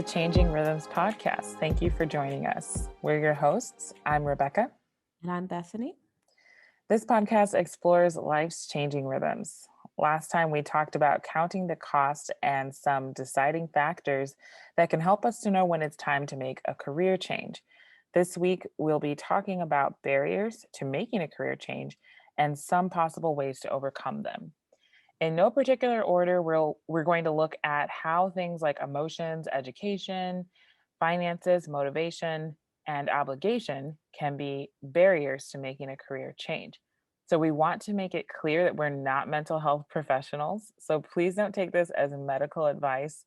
to Changing Rhythms podcast. Thank you for joining us. We're your hosts. I'm Rebecca. And I'm Bethany. This podcast explores life's changing rhythms. Last time we talked about counting the cost and some deciding factors that can help us to know when it's time to make a career change. This week, we'll be talking about barriers to making a career change and some possible ways to overcome them. In no particular order, we're going to look at how things like emotions, education, finances, motivation, and obligation can be barriers to making a career change. So we want to make it clear that we're not mental health professionals. So please don't take this as medical advice.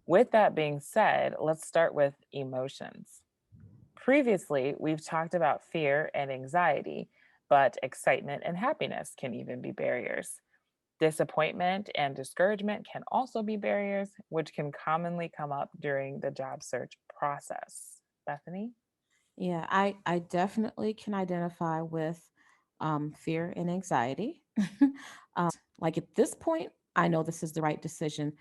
With that being said, let's start with emotions. Previously, we've talked about fear and anxiety, but excitement and happiness can even be barriers. Disappointment and discouragement can also be barriers, which can commonly come up during the job search process. Bethany? Yeah, I definitely can identify with fear and anxiety. Like at this point, I know this is the right decision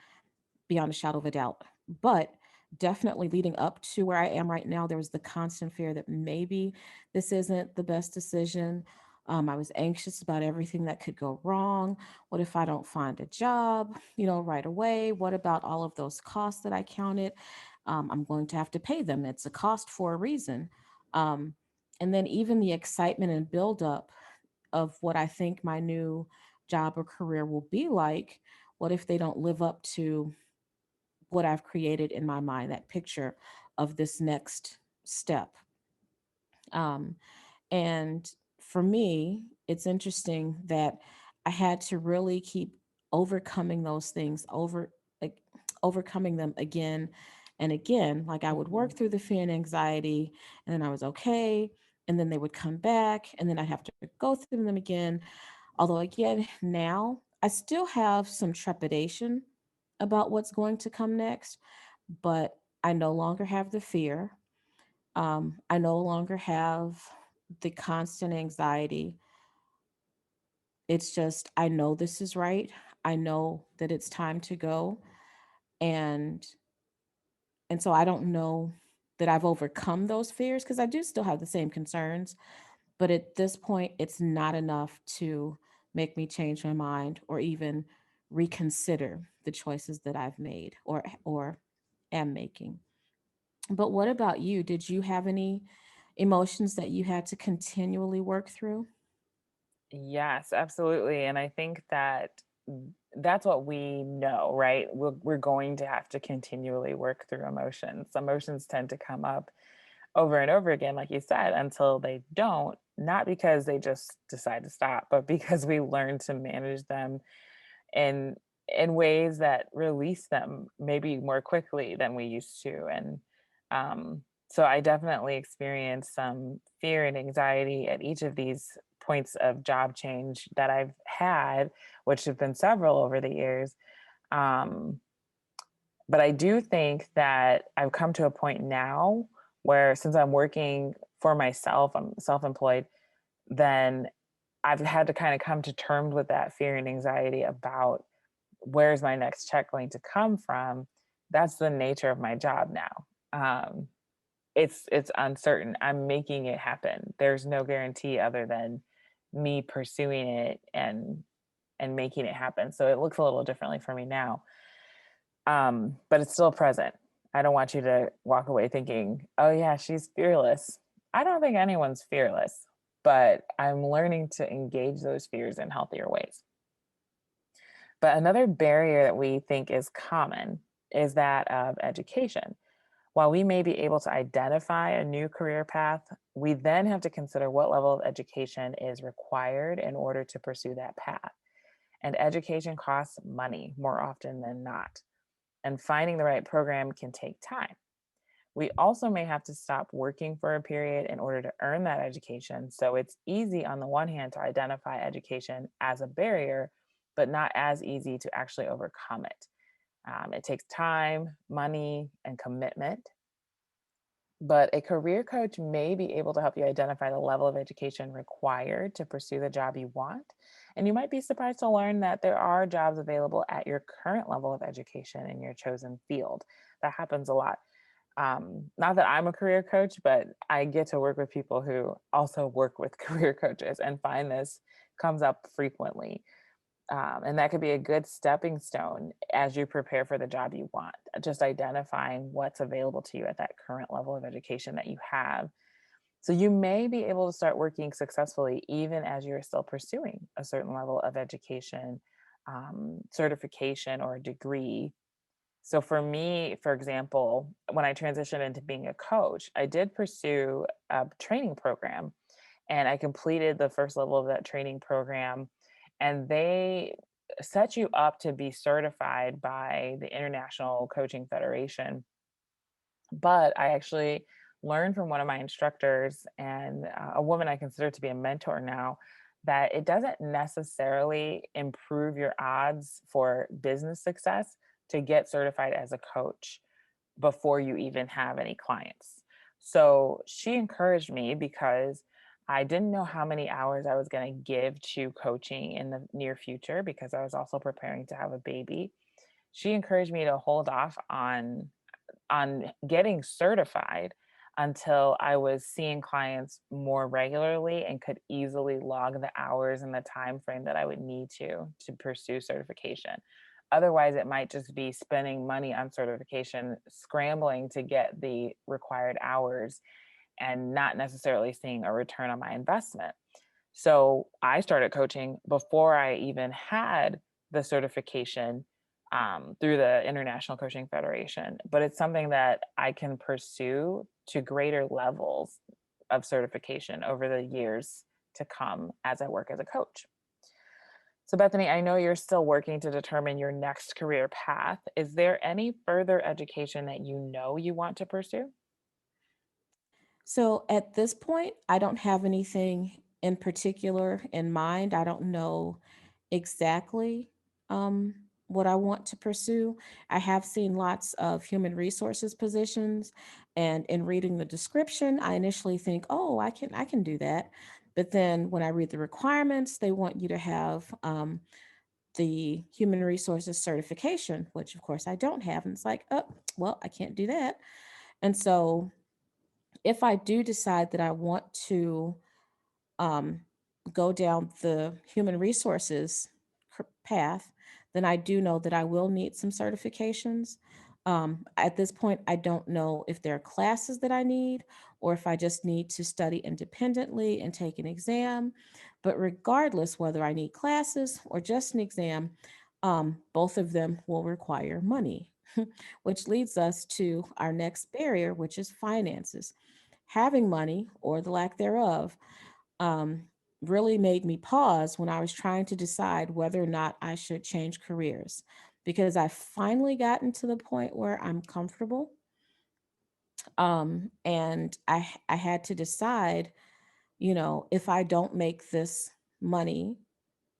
beyond a shadow of a doubt. But definitely leading up to where I am right now, there was the constant fear that maybe this isn't the best decision. I was anxious about everything that could go wrong. What if I don't find a job, right away? What about all of those costs that I counted? I'm going to have to pay them. It's a cost for a reason. Um, and then even the excitement and buildup of what I think my new job or career will be like. What if they don't live up to what I've created in my mind, that picture of this next step? Um, and for me, it's interesting that I had to really keep overcoming those things, like overcoming them again and again. Like I would Mhm. work through the fear and anxiety, and then I was okay. And then they would come back, and then I'd have to go through them again. Although, again, now I still have some trepidation about what's going to come next, but I no longer have the fear. I no longer have the constant anxiety. It's just, I know this is right. I know that it's time to go. And so I don't know that I've overcome those fears because I do still have the same concerns. But at this point, it's not enough to make me change my mind or even reconsider the choices that I've made or am making. But what about you? Did you have any emotions that you had to continually work through? Yes, absolutely. And I think that that's what we know, right? We're going to have to continually work through emotions. Emotions tend to come up over and over again, like you said, until they don't, not because they just decide to stop, but because we learn to manage them in in ways that release them maybe more quickly than we used to. And so I definitely experienced some fear and anxiety at each of these points of job change that I've had, which have been several over the years. um, but I do think that I've come to a point now where, since I'm working for myself, I'm self-employed, then I've had to kind of come to terms with that fear and anxiety about where's my next check going to come from. That's the nature of my job now. It's uncertain. I'm making it happen. There's no guarantee other than me pursuing it and making it happen. So it looks a little differently for me now. But it's still present. I don't want you to walk away thinking, oh yeah, she's fearless. I don't think anyone's fearless, but I'm learning to engage those fears in healthier ways. But another barrier that we think is common is that of education. While we may be able to identify a new career path, we then have to consider what level of education is required in order to pursue that path. And education costs money more often than not. And finding the right program can take time. We also may have to stop working for a period in order to earn that education. So it's easy, on the one hand, to identify education as a barrier, but not as easy to actually overcome it. It takes time, money, and commitment. But a career coach may be able to help you identify the level of education required to pursue the job you want. And you might be surprised to learn that there are jobs available at your current level of education in your chosen field. That happens a lot. Not that I'm a career coach, but I get to work with people who also work with career coaches and find this comes up frequently. And that could be a good stepping stone as you prepare for the job you want. Just identifying what's available to you at that current level of education that you have. So you may be able to start working successfully even as you're still pursuing a certain level of education, certification, or a degree. So for me, for example, when I transitioned into being a coach, I did pursue a training program and I completed the first level of that training program. And they set you up to be certified by the International Coaching Federation. But I actually learned from one of my instructors and a woman I consider to be a mentor now that it doesn't necessarily improve your odds for business success to get certified as a coach before you even have any clients. So she encouraged me because I didn't know how many hours I was going to give to coaching in the near future because I was also preparing to have a baby. She encouraged me to hold off on getting certified until I was seeing clients more regularly and could easily log the hours and the time frame that I would need to pursue certification. Otherwise, it might just be spending money on certification, scrambling to get the required hours and not necessarily seeing a return on my investment. So I started coaching before I even had the certification through the International Coaching Federation, but it's something that I can pursue to greater levels of certification over the years to come as I work as a coach. So, Bethany, I know you're still working to determine your next career path. Is there any further education that you know you want to pursue? So at this point, I don't have anything in particular in mind. I don't know exactly what I want to pursue. I have seen lots of human resources positions, and in reading the description, I initially think, "Oh, I can do that." But then when I read the requirements, they want you to have the human resources certification, which of course I don't have, and it's like, "Oh, well, I can't do that." And so if I do decide that I want to um, go down the human resources path, then I do know that I will need some certifications. At this point, I don't know if there are classes that I need or if I just need to study independently and take an exam. But regardless whether I need classes or just an exam, both of them will require money, which leads us to our next barrier, which is finances. Having money or the lack thereof um, really made me pause when I was trying to decide whether or not I should change careers because I finally gotten to the point where I'm comfortable. And I had to decide, if I don't make this money,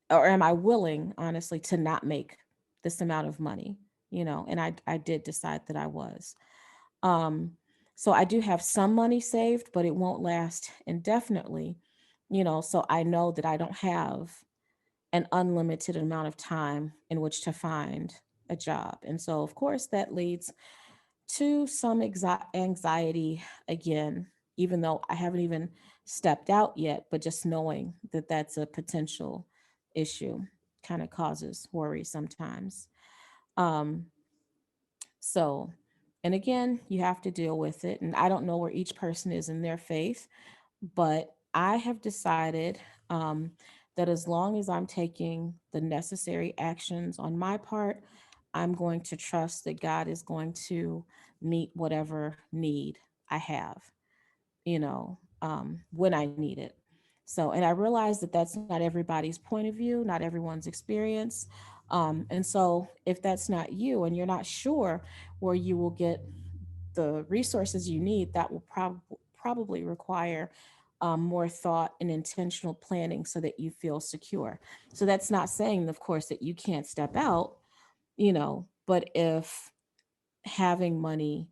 or am I willing, honestly, to not make this amount of money, and I did decide that I was. Um, so I do have some money saved, but it won't last indefinitely, so I know that I don't have an unlimited amount of time in which to find a job. And so, of course, that leads to some anxiety again, even though I haven't even stepped out yet, but just knowing that that's a potential issue kind of causes worry sometimes. Um, so, and again, you have to deal with it. And I don't know where each person is in their faith, but I have decided that as long as I'm taking the necessary actions on my part, I'm going to trust that God is going to meet whatever need I have, when I need it. So, and I realize that that's not everybody's point of view, not everyone's experience. And so, if that's not you and you're not sure where you will get the resources you need, that will probably require more thought and intentional planning so that you feel secure. So, that's not saying, of course, that you can't step out, but if having money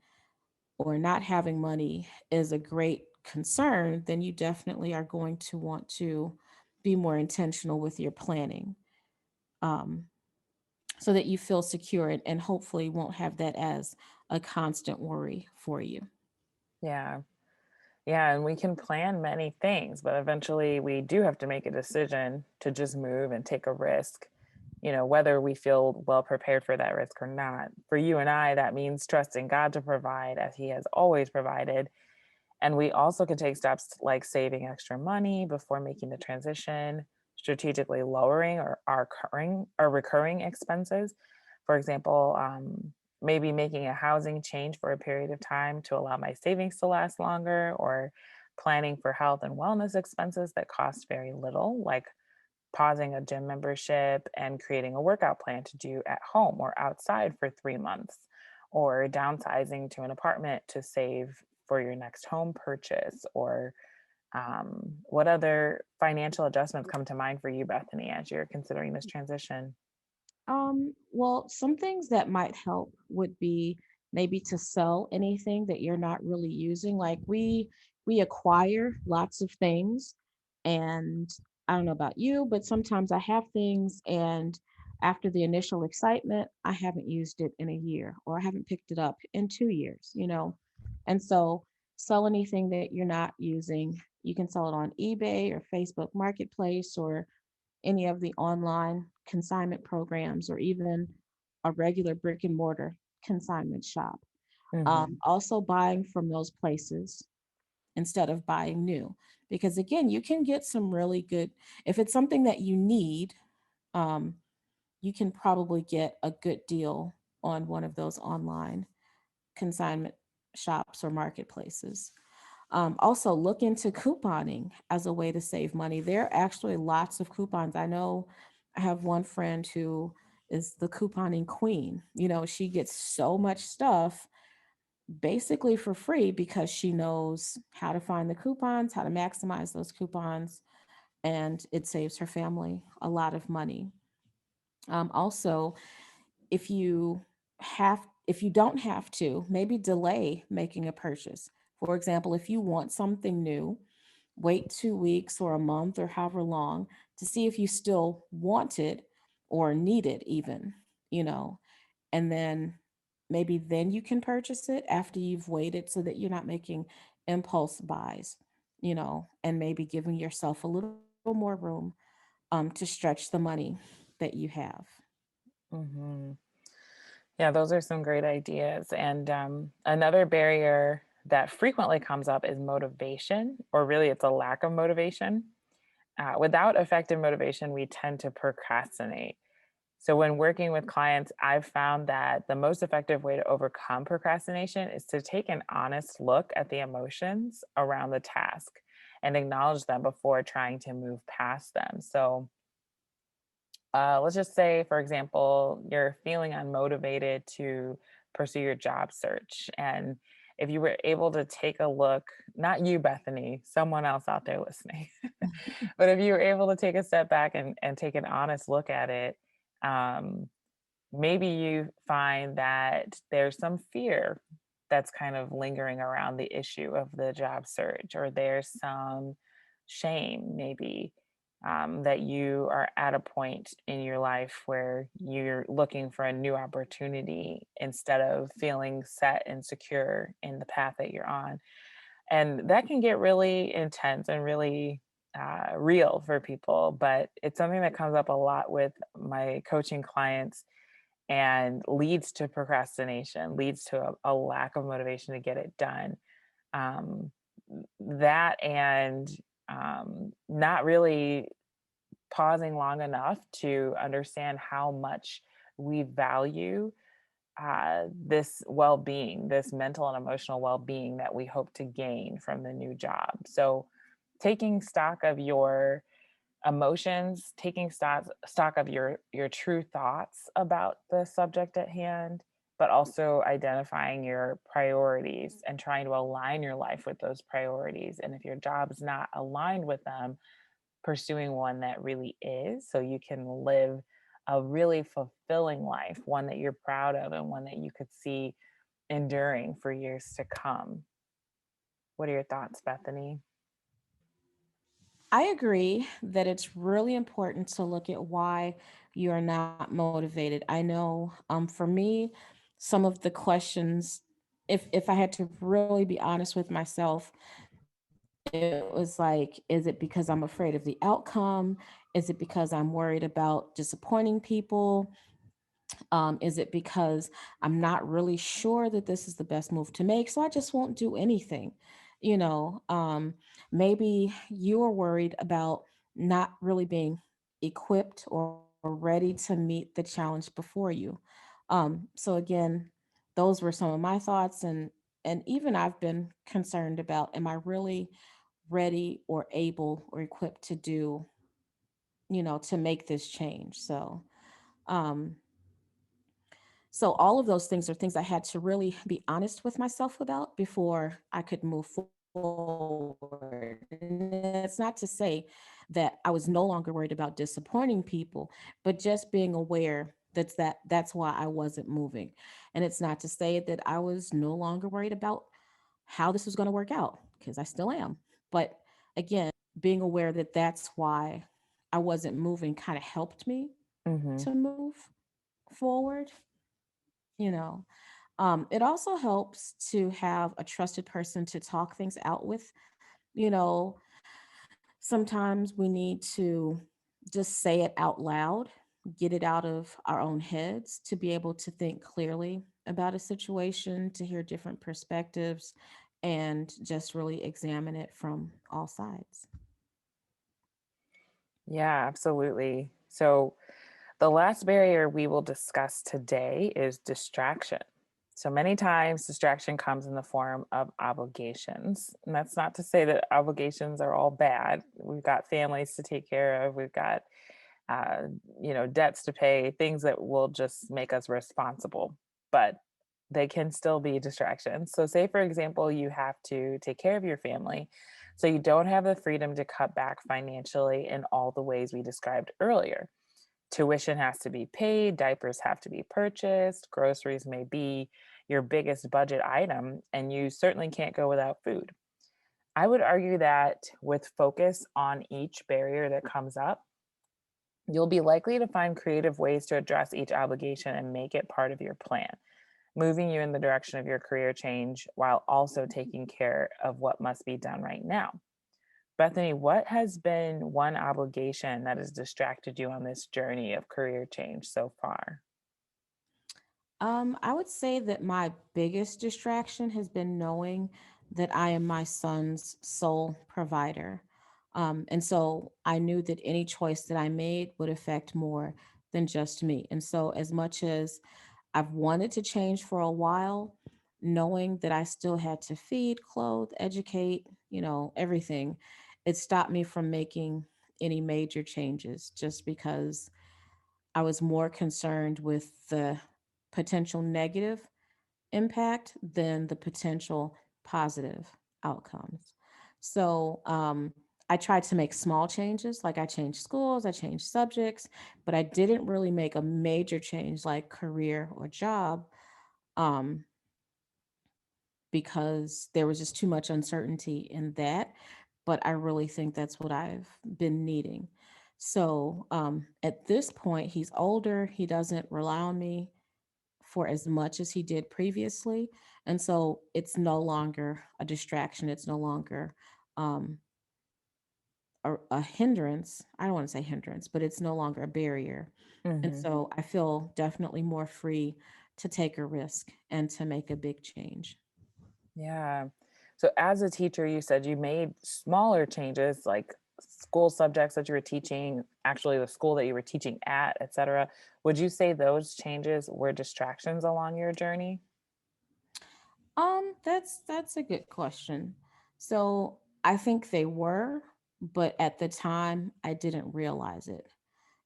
or not having money is a great concern, then you definitely are going to want to be more intentional with your planning, um, so that you feel secure and hopefully won't have that as a constant worry for you. Yeah. Yeah, and we can plan many things, but eventually we do have to make a decision to just move and take a risk, whether we feel well prepared for that risk or not. For you and I, that means trusting God to provide as He has always provided. And we also can take steps like saving extra money before making the transition, strategically lowering or recurring expenses. For example, maybe making a housing change for a period of time to allow my savings to last longer, or planning for health and wellness expenses that cost very little, like pausing a gym membership and creating a workout plan to do at home or outside for 3 months, or downsizing to an apartment to save for your next home purchase. Or what other financial adjustments come to mind for you, Bethany, as you're considering this transition? Well, some things that might help would be maybe to sell anything that you're not really using. Like we acquire lots of things, and I don't know about you, but sometimes I have things and after the initial excitement, I haven't used it in a year or I haven't picked it up in 2 years, you know. And so sell anything that you're not using. You can sell it on eBay or Facebook Marketplace or any of the online consignment programs or even a regular brick and mortar consignment shop. Hmm. Also, buying from those places instead of buying new. Because again, you can get some really good, if it's something that you need, um, you can probably get a good deal on one of those online consignment shops or marketplaces. Also, look into couponing as a way to save money. There are actually lots of coupons. I know I have one friend who is the couponing queen. You know, she gets so much stuff basically for free because she knows how to find the coupons, how to maximize those coupons, and it saves her family a lot of money. Also, if you if you don't have to, maybe delay making a purchase. For example, if you want something new, wait 2 weeks or a month or however long to see if you still want it or need it, even, you know, and then maybe then you can purchase it after you've waited so that you're not making impulse buys, and maybe giving yourself a little more room to stretch the money that you have. Hmm. Yeah, those are some great ideas. And another barrier that frequently comes up is motivation, or really it's a lack of motivation. Without effective motivation, we tend to procrastinate. So, when working with clients, I've found that the most effective way to overcome procrastination is to take an honest look at the emotions around the task and acknowledge them before trying to move past them. So, let's just say, for example, you're feeling unmotivated to pursue your job search. And if you were able to take a look, not you, Bethany, someone else out there listening, but if you were able to take a step back and take an honest look at it, um, maybe you find that there's some fear that's kind of lingering around the issue of the job search, or there's some shame, maybe, that you are at a point in your life where you're looking for a new opportunity instead of feeling set and secure in the path that you're on. And that can get really intense and really real for people, but it's something that comes up a lot with my coaching clients and leads to procrastination, leads to a lack of motivation to get it done. Um, that and not really pausing long enough to understand how much we value this well being, this mental and emotional well being that we hope to gain from the new job. So, taking stock of your emotions, taking stock of your true thoughts about the subject at hand, but also identifying your priorities and trying to align your life with those priorities. And if your job's not aligned with them, pursuing one that really is, so you can live a really fulfilling life, one that you're proud of and one that you could see enduring for years to come. What are your thoughts, Bethany? I agree that it's really important to look at why you're not motivated. I know for me, some of the questions, if I had to really be honest with myself, it was like, is it because I'm afraid of the outcome? Is it because I'm worried about disappointing people? Is it because I'm not really sure that this is the best move to make? So I just won't do anything. You know, maybe you are worried about not really being equipped or ready to meet the challenge before you. So again, those were some of my thoughts, and even I've been concerned about, am I really ready or able or equipped to do, to make this change? Um, so all of those things are things I had to really be honest with myself about before I could move forward. And it's not to say that I was no longer worried about disappointing people, but just being aware that's why I wasn't moving. And it's not to say that I was no longer worried about how this was going to work out, because I still am. But again, being aware that that's why I wasn't moving kind of helped me Hmm. to move forward, you know. It also helps to have a trusted person to talk things out with. You know, sometimes we need to just say it out loud, get it out of our own heads to be able to think clearly about a situation, to hear different perspectives, and just really examine it from all sides. Yeah, absolutely. So, the last barrier we will discuss today is distraction. So many times, distraction comes in the form of obligations. And that's not to say that obligations are all bad. We've got families to take care of, we've got, uh, debts to pay, things that will just make us responsible. But they can still be distractions. So, say, for example, you have to take care of your family. So, you don't have the freedom to cut back financially in all the ways we described earlier. Tuition has to be paid, diapers have to be purchased, groceries may be your biggest budget item, and you certainly can't go without food. I would argue that with focus on each barrier that comes up, you'll be likely to find creative ways to address each obligation and make it part of your plan, moving you in the direction of your career change while also taking care of what must be done right now. Bethany, what has been one obligation that has distracted you on this journey of career change so far? I would say that my biggest distraction has been knowing that I am my son's sole provider. And so I knew that any choice that I made would affect more than just me. And so, as much as I've wanted to change for a while, knowing that I still had to feed, clothe, educate, everything, it stopped me from making any major changes just because I was more concerned with the potential negative impact than the potential positive outcomes. So I tried to make small changes, like I changed schools, I changed subjects, but I didn't really make a major change like career or job, um, because there was just too much uncertainty in that. But I really think that's what I've been needing. So at this point, he's older, he doesn't rely on me for as much as he did previously. And so it's no longer a distraction. It's no longer um, a hindrance. I don't want to say hindrance, but it's no longer a barrier. And Hmm. so I feel definitely more free to take a risk and to make a big change. Yeah. So, as a teacher, you said you made smaller changes like school subjects that you were teaching, actually, the school that you were teaching at, et cetera. Would you say those changes were distractions along your journey? That's a good question. So I think they were, but at the time I didn't realize it.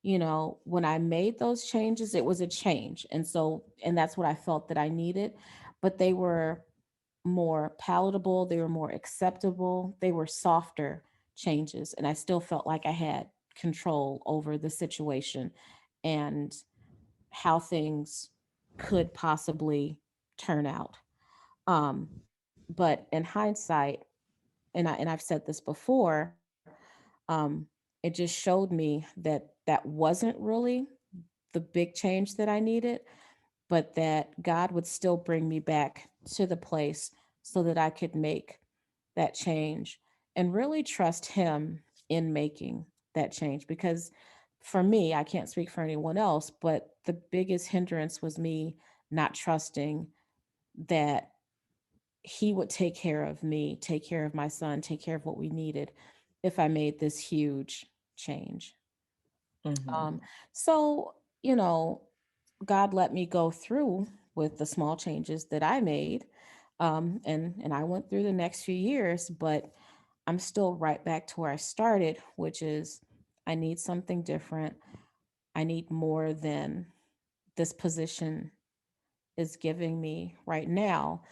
When I made those changes, it was a change. And that's what I felt that I needed, but they were more palatable, they were more acceptable, they were softer changes. And I still felt like I had control over the situation and how things could possibly turn out. But in hindsight, and I've said this before, it just showed me that that wasn't really the big change that I needed. but that God would still bring me back to the place so that I could make that change and really trust Him in making that change. Because for me, I can't speak for anyone else, but the biggest hindrance was me not trusting that He would take care of me, take care of my son, take care of what we needed if I made this huge change. Hmm. Um, so, you know, God let me go through with the small changes that I made. And I went through the next few years, but I'm still right back to where I started, which is I need something different. I need more than this position is giving me right now.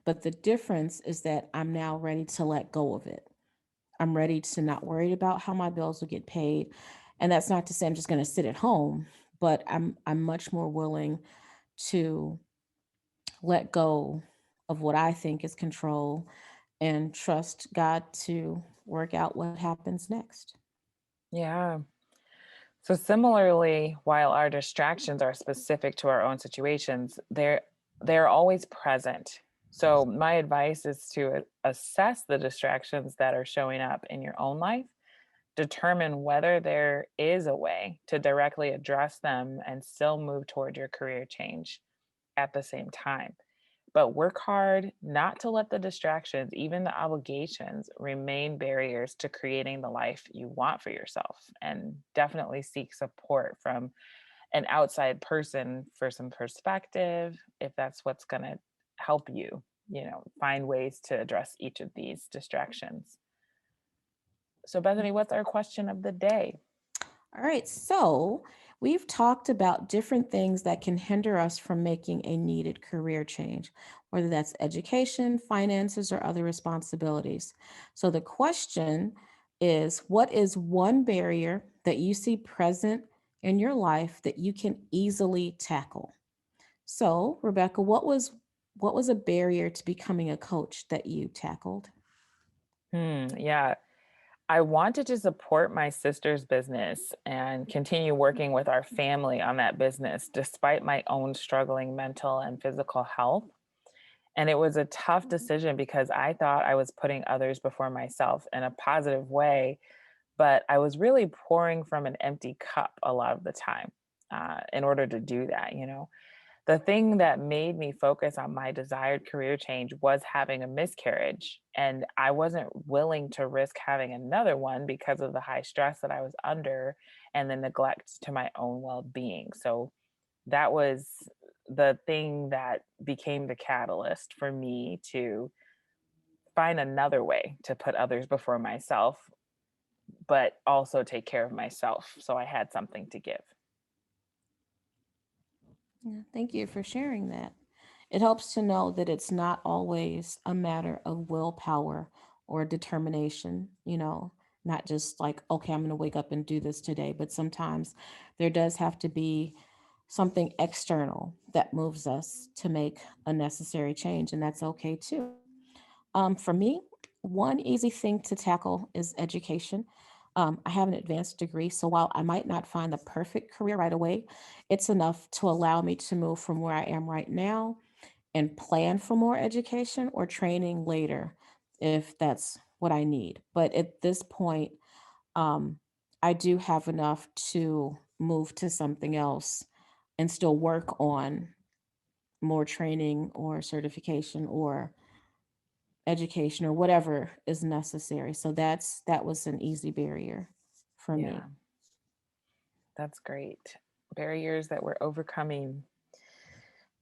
But the difference is that I'm now ready to let go of it. I'm ready to not worry about how my bills will get paid. And that's not to say I'm just going to sit at home, but I'm much more willing to let go of what I think is control and trust God to work out what happens next. Yeah. So similarly, while our distractions are specific to our own situations, they're always present. So my advice is to assess the distractions that are showing up in your own life, determine whether there is a way to directly address them and still move toward your career change at the same time. But work hard not to let the distractions, even the obligations, remain barriers to creating the life you want for yourself. And definitely seek support from an outside person for some perspective, if that's what's going to help you, find ways to address each of these distractions. So, Bethany, what's our question of the day? All right, so we've talked about different things that can hinder us from making a needed career change, whether that's education, finances, or other responsibilities. So the question is, what is one barrier that you see present in your life that you can easily tackle? So, Rebecca, what was a barrier to becoming a coach that you tackled? Yeah. I wanted to support my sister's business and continue working with our family on that business despite my own struggling mental and physical health. And it was a tough decision because I thought I was putting others before myself in a positive way, but I was really pouring from an empty cup a lot of the time in order to do that. The thing that made me focus on my desired career change was having a miscarriage. And I wasn't willing to risk having another one because of the high stress that I was under and the neglect to my own well being. So that was the thing that became the catalyst for me to find another way to put others before myself, but also take care of myself. So I had something to give. Yeah, thank you for sharing that. It helps to know that it's not always a matter of willpower or determination, not just like, okay, I'm going to wake up and do this today, but sometimes there does have to be something external that moves us to make a necessary change, and that's okay too. For me, one easy thing to tackle is education. I have an advanced degree, so while I might not find the perfect career right away, it's enough to allow me to move from where I am right now and plan for more education or training later if that's what I need. But at this point, um, I do have enough to move to something else and still work on more training or certification or education or whatever is necessary. So that was an easy barrier for me. Yeah, that's great. Barriers that we're overcoming.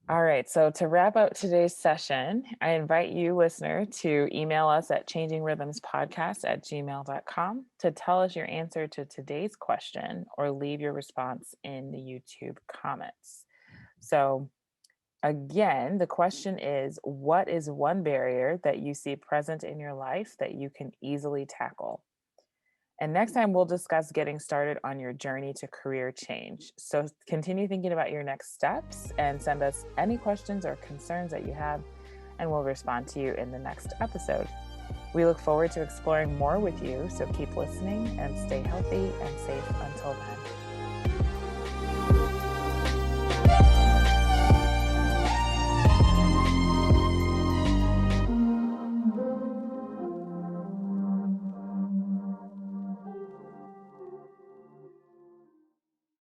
All right. So to wrap up today's session, I invite you, listener, to email us at changingrhythmspodcast@gmail.com to tell us your answer to today's question or leave your response in the YouTube comments. So, again, the question is, what is one barrier that you see present in your life that you can easily tackle? And next time, we'll discuss getting started on your journey to career change. So continue thinking about your next steps and send us any questions or concerns that you have, and we'll respond to you in the next episode. We look forward to exploring more with you. So keep listening and stay healthy and safe until then.